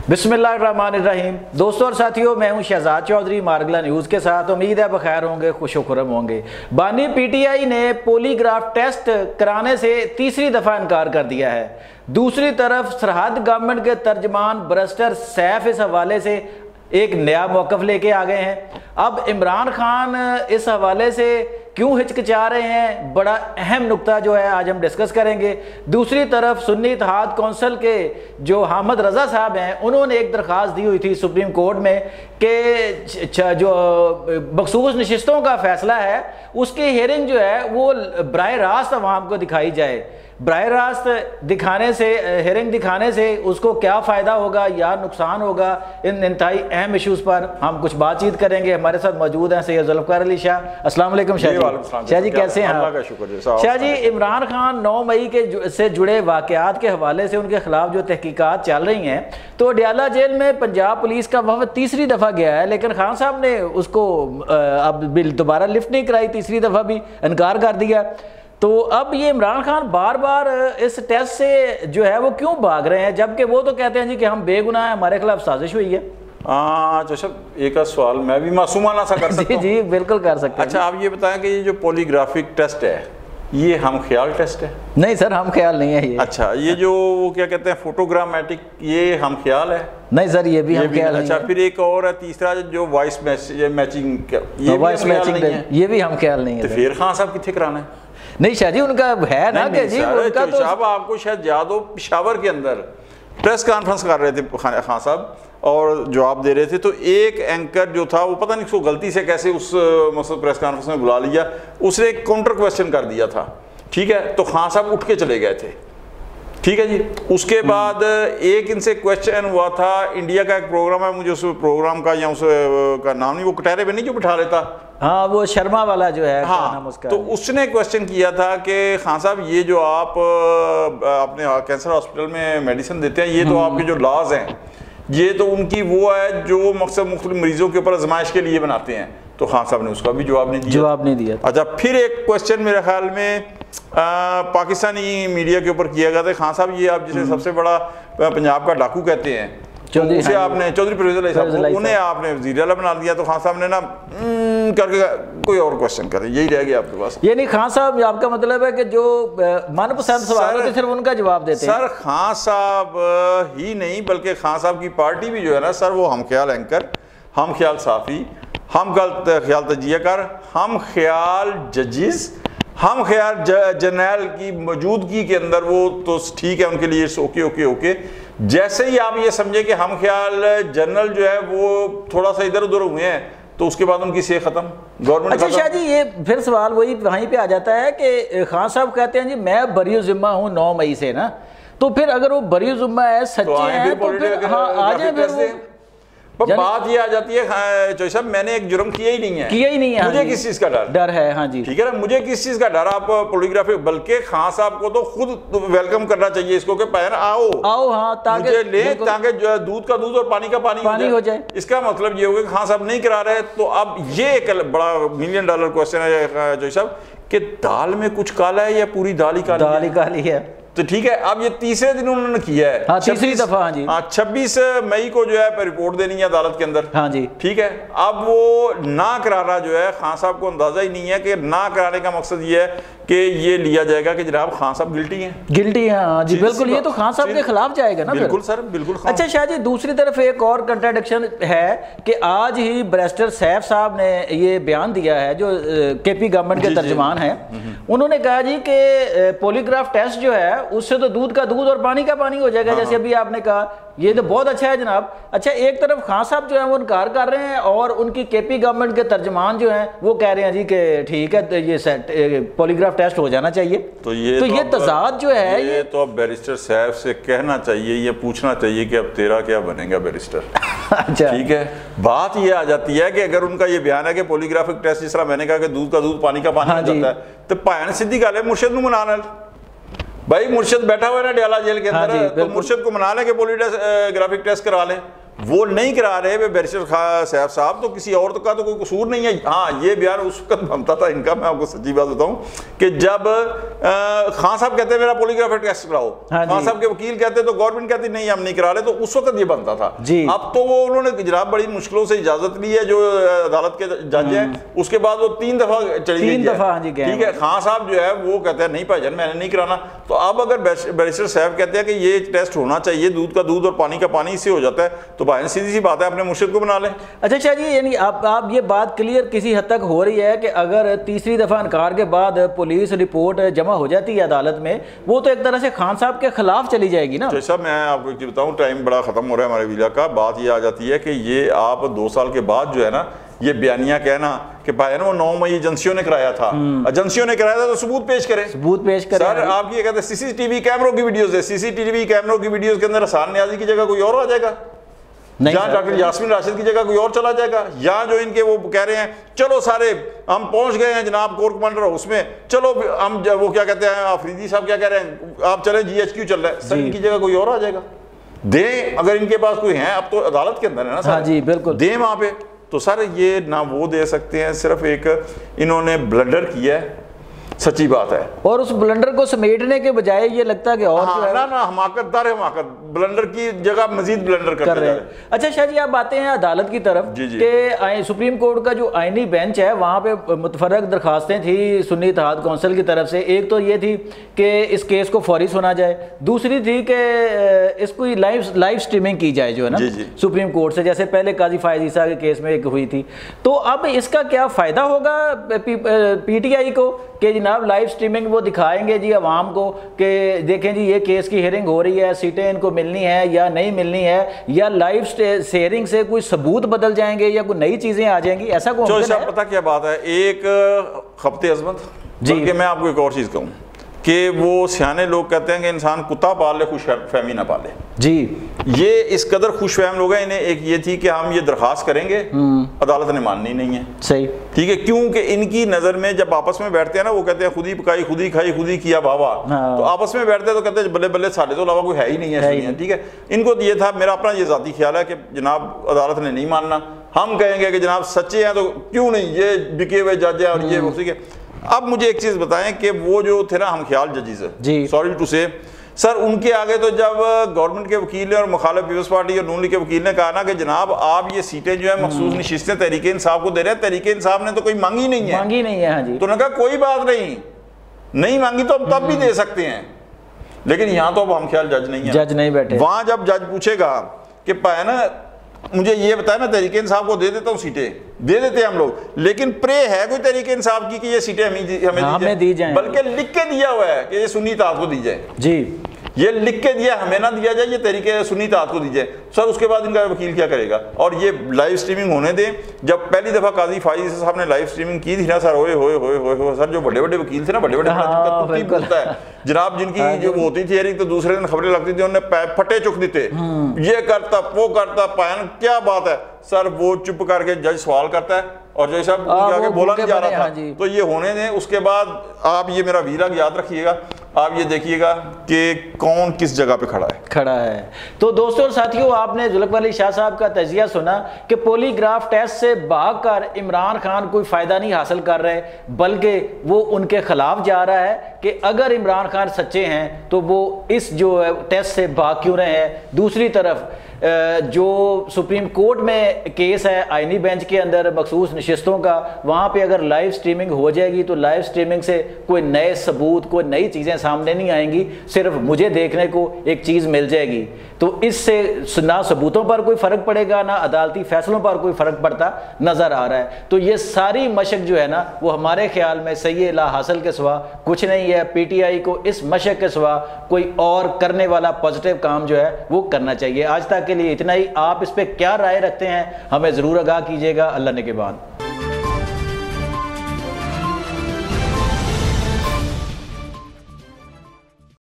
बिस्मिल्लाहिर्रहमानिर्रहीम। दोस्तों और साथियों, मैं हूं शहजाद चौधरी मारगला न्यूज़ के साथ। उम्मीद है बखैर होंगे, खुश खुरम होंगे। बानी पीटीआई ने पॉलीग्राफ टेस्ट कराने से तीसरी दफ़ा इनकार कर दिया है। दूसरी तरफ सरहद गवर्नमेंट के तर्जमान बैरिस्टर सैफ इस हवाले से एक नया मौक़िफ़ लेके आ गए हैं। अब इमरान खान इस हवाले से क्यों हिचकिचा रहे हैं, बड़ा अहम नुक्ता जो है आज हम डिस्कस करेंगे। दूसरी तरफ सुन्नी इत्तेहाद कौंसिल के जो हामिद रज़ा साहब हैं, उन्होंने एक दरख्वास्त दी हुई थी सुप्रीम कोर्ट में कि जो मखसूस नशिस्तों का फ़ैसला है उसकी हियरिंग जो है वो बराह रास्त अवाम को दिखाई जाए। बराह रास्त दिखाने से, हियरिंग दिखाने से उसको क्या फ़ायदा होगा या नुकसान होगा, इन इंतहाई अहम इशूज़ पर हम कुछ बातचीत करेंगे। हमारे साथ मौजूद हैं सैयद ज़ुल्फ़िकार अली शाह। अस्सलाम वालेकुम शाह जी। शाह जी कैसे हैं आप? शाह जी, इमरान खान 9 मई के से जुड़े वाक़यात के हवाले से उनके खिलाफ जो तहकीकात चल रही हैं, तो अडयाला जेल में पंजाब पुलिस का वफ़द तीसरी दफ़ा गया है, लेकिन खान साहब ने उसको अब बिल दोबारा लिफ्ट नहीं कराई, तीसरी दफ़ा भी इनकार कर दिया। तो अब ये इमरान खान बार बार इस टेस्ट से जो है वो क्यों भाग रहे हैं, जबकि वो तो कहते हैं जी कि हम बेगुनाह हैं, हमारे खिलाफ साजिश हुई है। जशब, एक सवाल मैं भी मासूमाना सा कर सकता हूं? जी बिल्कुल कर सकते हैं। अच्छा, आप ये बताएं कि ये जो पॉलीग्राफिक टेस्ट है ये हम ख्याल टेस्ट है? नहीं सर, हम ख्याल नहीं है ये। अच्छा, ये जो वो क्या कहते हैं फोटोग्रामेटिक, ये हम ख्याल है? नहीं सर, ये भी हम ख्याल नहीं। अच्छा, फिर एक और है तीसरा जो वॉइस मैचिंग, ये वॉइस मैचिंग, ये भी हम ख्याल नहीं है। तो फिर खान साहब कितने कराना है? नहीं शाह जी, उनका है ना कि जी उनका तो साहब आपको शायद याद हो, पेशावर के अंदर प्रेस कॉन्फ्रेंस कर रहे थे खान साहब और जवाब दे रहे थे, तो एक एंकर जो था वो पता नहीं उसको गलती से कैसे उस मतलब प्रेस कॉन्फ्रेंस में बुला लिया, उसने एक काउंटर क्वेश्चन कर दिया था, ठीक है, तो खान साहब उठ के चले गए थे, ठीक है जी। उसके बाद एक इनसे क्वेश्चन हुआ था, इंडिया का एक प्रोग्राम है, मुझे उस प्रोग्राम का या उस का नाम नहीं, वो कटहरे पे नहीं जो बिठा लेता, हाँ वो शर्मा वाला जो है, हाँ, नाम उसका, तो उसने क्वेश्चन किया था कि खान साहब ये जो आप अपने कैंसर हॉस्पिटल में मेडिसिन देते हैं, ये तो आपके जो लॉज हैं ये तो उनकी वो है जो मकसद मुख्तलिफ मरीजों के ऊपर आजमाइश के लिए बनाते हैं, तो खान साहब ने उसका भी जवाब नहीं दिया। अच्छा, फिर एक क्वेश्चन मेरे ख्याल में पाकिस्तानी मीडिया के ऊपर किया गया था, खान साहब ये आप जिसे सबसे बड़ा पंजाब का डाकू कहते हैं, उसे आपने चौधरी परवेज़ अली साहब, उन्हें आपने वज़ीर आला बना दिया, तो खान साहब ने ना करके कोई और क्वेश्चन करे, यही रह गया आपके पास। ये नहीं, खान साहब आपका मतलब है कि जो मनपसंद सवाल होते सिर्फ उनका जवाब देते हैं? सर खान साहब ही नहीं बल्कि खान साहब की पार्टी भी जो है ना सर, वो हम ख्याल एंकर, हम ख्याल साफ़ी, हम ख्याल तजियाकार, हम ख्याल जजिस, हम ख्याल जर्नल की मौजूदगी के अंदर वो तो ठीक है, उनके लिए ओके ओके ओके। जैसे ही आप ये समझे कि हम ख्याल जनरल जो है वो थोड़ा सा इधर उधर हुए हैं, तो उसके बाद उनकी से खत्म, गवर्नमेंट। अच्छा शाह जी, ये फिर सवाल वही वहीं पे आ जाता है कि खान साहब कहते हैं जी मैं बरी ज़िम्मा हूँ 9 मई से ना, तो फिर अगर वो बरी ज़िम्मा है, सच्चे हैं, तो फिर हाँ आ जाए। फिर पर बात ये आ जाती है चौधरी साहब, मैंने एक जुर्म किया ही नहीं है, मुझे किस चीज का डर है? हाँ जी, ठीक है ना, मुझे किस चीज का डर? आप पॉलीग्राफी, बल्कि खान साहब को तो खुद वेलकम करना चाहिए इसको कि पहन आओ हाँ, ताकि दूध का दूध और पानी का पानी हो जाए। इसका मतलब ये होगा कि खान साहब नहीं करा रहे। तो अब ये एक बड़ा $1 मिलियन क्वेश्चन है चौधरी साहब कि दाल में कुछ काला है या पूरी दाल ही काली है? तो ठीक है, अब ये तीसरे दिन उन्होंने किया है, हाँ, तीसरी दफा, हाँ जी, 26 मई को जो है रिपोर्ट देनी है अदालत के अंदर, हाँ जी, ठीक है। अब वो ना कराना जो है, खान साहब को अंदाजा ही नहीं है कि ना कराने का मकसद ये है कि ये लिया जाएगा कि जनाब खान साहब गिल्टी हैं, हाँ जी बिल्कुल, ये तो खान साहब के खिलाफ जाएगा ना। बिल्कुल सर, बिल्कुल। अच्छा शाह जी, दूसरी तरफ एक और कंट्राडिक्शन है कि आज ही बैरिस्टर सैफ साहब ने ये बयान दिया है, जो केपी गवर्नमेंट के तर्जमान है, उन्होंने कहा जी कि पॉलीग्राफ टेस्ट जो है उससे तो दूध का दूध और पानी का पानी हो जाएगा, जैसे अभी आपने कहा, ये तो बहुत अच्छा है जनाब। अच्छा, एक तरफ खान साहब जो है वो इनकार कर रहे हैं और उनकी केपी गवर्नमेंट के तर्जमान जो हैं वो कह रहे हैं जी कि ठीक है, तो ये पॉलीग्राफ टेस्ट हो जाना चाहिए। तो ये तजाद जो है, ये तो अब बैरिस्टर साहब से कहना चाहिए, ये पूछना चाहिए कि अब तेरा क्या बनेगा बैरिस्टर। अच्छा, ठीक है, बात ये आ जाती है कि अगर उनका ये बयान है कि पॉलीग्राफिक टेस्ट, जिस तरह मैंने कहा कि दूध का दूध पानी का पानी हो जाता है, तो भैन सीधी गल है, मुर्शद नूं मना ले भाई, मुर्शद बैठा हुआ है ना अडयाला जेल के अंदर, तो मुर्शद को मना ले कि पॉलीग्राफिक टेस्ट करा ले, وہ نہیں کرا رہے بیرسٹر سیف صاحب تو کسی اور کا تو کوئی قصور نہیں ہے. ہاں یہ بیان اس وقت بنتا تھا ان کا, میں آپ کو سچی بات بتاؤں کہ جب خان صاحب کہتے ہیں میرا پولیگراف ٹیسٹ کراؤ, خان صاحب کے وکیل کہتے تو گورنمنٹ کہتی نہیں ہم نہیں کرا رہے, تو اس وقت یہ بنتا تھا. اب تو وہ انہوں نے جناب بڑی مشکلوں سے اجازت لی ہے جو عدالت کے جج ہیں, اس کے بعد وہ 3 دفعہ چلی گئی ہے. ٹھیک ہے, خان صاحب جو ہے وہ کہتے ہیں نہیں بھائی جان میں نے نہیں کرانا. تو اب اگر بیرسٹر صاحب کہتے ہیں کہ یہ ٹیسٹ ہونا چاہیے, دودھ کا دودھ اور پانی کا پانی اس سے ہو جاتا ہے, تو بھائی سیدھی سی بات ہے اپنے مرشد کو بنا لیں. اچھا شاہ جی, یعنی آپ یہ بات کلیئر کسی حد تک ہو رہی ہے کہ اگر تیسری دفعہ انکار کے بعد پولیس رپورٹ جمع ہو جاتی ہے عدالت میں, وہ تو ایک طرح سے خان صاحب کے خلاف چلی جائے گی نا. صاحب میں آپ کو ایک چیز بتاؤں, ٹائم بڑا ختم ہو رہا ہے ہمارے ویلا کا. بات یہ آ جاتی ہے کہ یہ آپ 2 سال کے بعد جو ہے نا یہ بیانیہ کہنا کہ بھائی نا وہ 9 مئی ایجنسیوں نے کرایا تھا, ایجنسیوں نے کرایا تھا تو ثبوت پیش کریں. ثبوت پیش کریں. سر آپ کی یہ کہتے ہیں CCTV کیمروں کی ویڈیوز ہے, CCTV کیمروں کی ویڈیوز کے اندر حسان نیازی کی جگہ کوئی اور آ جائے گا, جہاں ڈاکٹر یاسمین راشد کی جگہ کوئی اور چلا جائے گا, یا جو ان کے وہ کہہ رہے ہیں چلو سارے ہم پہنچ گئے ہیں جناب کور کمانڈر اس میں, چلو ہم وہ کیا کہتے ہیں آفریدی صاحب کیا کہہ رہے ہیں آپ چلیں GHQ چل رہا ہے, سر ان کی جگہ کوئی اور آ جائے گا. دیں اگر ان کے پاس کوئی ہیں, اب تو عدالت کے اندر ہے نا سر, جی بالکل دیں وہاں پہ. تو سر یہ نہ وہ دے سکتے ہیں, صرف ایک انہوں نے بلنڈر کیا ہے, سچی بات ہے, اور اس بلنڈر کو سمیٹنے کے بجائے یہ لگتا ہے کہ اور حماقت دار حماقت, بلنڈر کی جگہ مزید بلنڈر کرتے جا رہے ہیں. اچھا شاہ جی آپ آتے ہیں عدالت کی طرف کہ سپریم کورٹ کا جو آئینی بینچ ہے وہاں پہ متفرق درخواستیں تھی سنی اتحاد کونسل کی طرف سے. ایک تو یہ تھی کہ اس کیس کو فوری سنا جائے, دوسری تھی کہ اس کو لائیو سٹریمنگ کی جائے جو ہے نا سپریم کورٹ سے, جیسے پہلے قاضی فائز عیسیٰ کے کیس میں ایک ہوئی تھی. تو اب اس کا کیا فائدہ ہوگا PTI کو کہ جناب لائیو سٹریمنگ وہ دکھائیں گے جی عوام کو کہ دیکھیں جی یہ کیس کی ہیئرنگ ہو رہی ہے, سیٹیں ان کو ملنی ہے یا نہیں ملنی ہے, یا لائیو ہیئرنگ سے کوئی ثبوت بدل جائیں گے یا کوئی نئی چیزیں آ جائیں گی, ایسا کو ممکن ہے؟ پتہ کیا بات ہے, ایک خبت عظمت, بلکہ میں آپ کو ایک اور چیز کہوں کہ وہ سیانے لوگ کہتے ہیں کہ انسان کتا پال لے خوش فہمی نہ پالے. جی یہ اس قدر خوش فہم لوگ ہیں, انہیں ایک یہ تھی کہ ہم یہ درخواست کریں گے, عدالت نے ماننی نہیں ہے. صحیح ٹھیک ہے, کیونکہ ان کی نظر میں جب آپس میں بیٹھتے ہیں نا, وہ کہتے ہیں خود ہی پکائی خود ہی کھائی خود ہی کیا بابا, تو آپس میں بیٹھتے ہیں تو کہتے ہیں بلے بلے سارے تو علاوہ کوئی ہے ہی نہیں ہے. ٹھیک ہے, ان کو یہ تھا, میرا اپنا یہ ذاتی خیال ہے کہ جناب عدالت نے نہیں ماننا, ہم کہیں گے کہ جناب سچے ہیں تو کیوں نہیں, یہ بکے ہوئے جج ہیں اور یہ اسی کے. اب مجھے ایک چیز بتائیں کہ وہ جو تھے نا ہم خیال ججز, سوری ٹو سے سر, ان کے آگے تو جب گورنمنٹ کے وکیل نے اور مخالف پیپلز پارٹی اور نون لیگ کے وکیل نے کہا نا کہ جناب آپ یہ سیٹیں جو ہیں مخصوص نشستیں تحریک انصاف کو دے رہے ہیں, تحریک انصاف نے تو کوئی مانگی نہیں ہے. ہاں جی, تو انہوں نے کہا کوئی بات نہیں مانگی تو تب بھی دے سکتے ہیں, لیکن یہاں تو اب ہم خیال جج نہیں بیٹھے. وہاں جب جج پوچھے گا کہ پائے نا مجھے یہ بتایا میں تحریک انصاف کو دے دیتا ہوں سیٹیں, دے دیتے ہیں ہم لوگ, لیکن پرے ہے کوئی تحریک انصاف کی کہ یہ سیٹیں ہمیں دی جائیں, بلکہ لکھ کے دیا ہوا ہے کہ یہ سنی اتحاد کو دی جائے. جی یہ لکھ کے دیا, ہمیں نہ دیا جائے, یہ تحریک سنی اتحاد کو دی جائے. سر اس کے بعد ان کا وکیل کیا کرے گا؟ اور یہ لائیو سٹریمنگ ہونے دیں. جب پہلی دفعہ قاضی فائز صاحب نے لائیو سٹریمنگ کی تھی نا سر, ہوئے ہوئے ہوئے ہوئے ہوئے سر, جو بڑے بڑے وکیل تھے نا, بڑے بڑے بولتا ہے جناب, جن کی جو ہوتی تھی ہیئرنگ تو دوسرے دن خبریں لگتی تھی, انہوں نے پھٹے چک دیتے, یہ کرتا وہ کرتا, پائن کیا بات ہے سر. وہ چپ کر کے جج سوال کرتا ہے اور جج صاحب آگے بولا نہیں جا رہا تھا, تو یہ ہونے دیں. اس کے بعد آپ یہ میرا ویراگ یاد رکھیے گا, آپ یہ دیکھیے گا کہ کون کس جگہ پہ کھڑا ہے. تو دوستوں اور ساتھیوں, آپ نے ذوالفقار علی شاہ صاحب کا تجزیہ سنا کہ پولی گراف ٹیسٹ سے بھاگ کر عمران خان کوئی فائدہ نہیں حاصل کر رہے, بلکہ وہ ان کے خلاف جا رہا ہے کہ اگر عمران خان سچے ہیں تو وہ اس جو ٹیسٹ سے بھاگ کیوں رہے ہیں. دوسری طرف جو سپریم کورٹ میں کیس ہے آئینی بینچ کے اندر مخصوص نشستوں کا, وہاں پہ اگر لائیو سٹریمنگ ہو جائے گی تو لائیو سٹریمنگ سے کوئی نئے ثبوت, کوئی نئی چیزیں سامنے نہیں آئیں گی, صرف مجھے دیکھنے کو ایک چیز مل جائے گی. تو اس سے نہ ثبوتوں پر کوئی فرق پڑے گا, نہ عدالتی فیصلوں پر کوئی فرق پڑتا نظر آ رہا ہے. تو یہ ساری مشق جو ہے نا, وہ ہمارے خیال میں صحیح لا حاصل کے سوا کچھ نہیں ہے. PTI کو اس مشق کے سوا کوئی اور کرنے والا پازیٹیو کام جو ہے وہ کرنا چاہیے. آج تک کے لیے اتنا ہی. آپ اس پہ کیا رائے رکھتے ہیں ہمیں ضرور آگاہ کیجیے گا. اللہ نگہبان.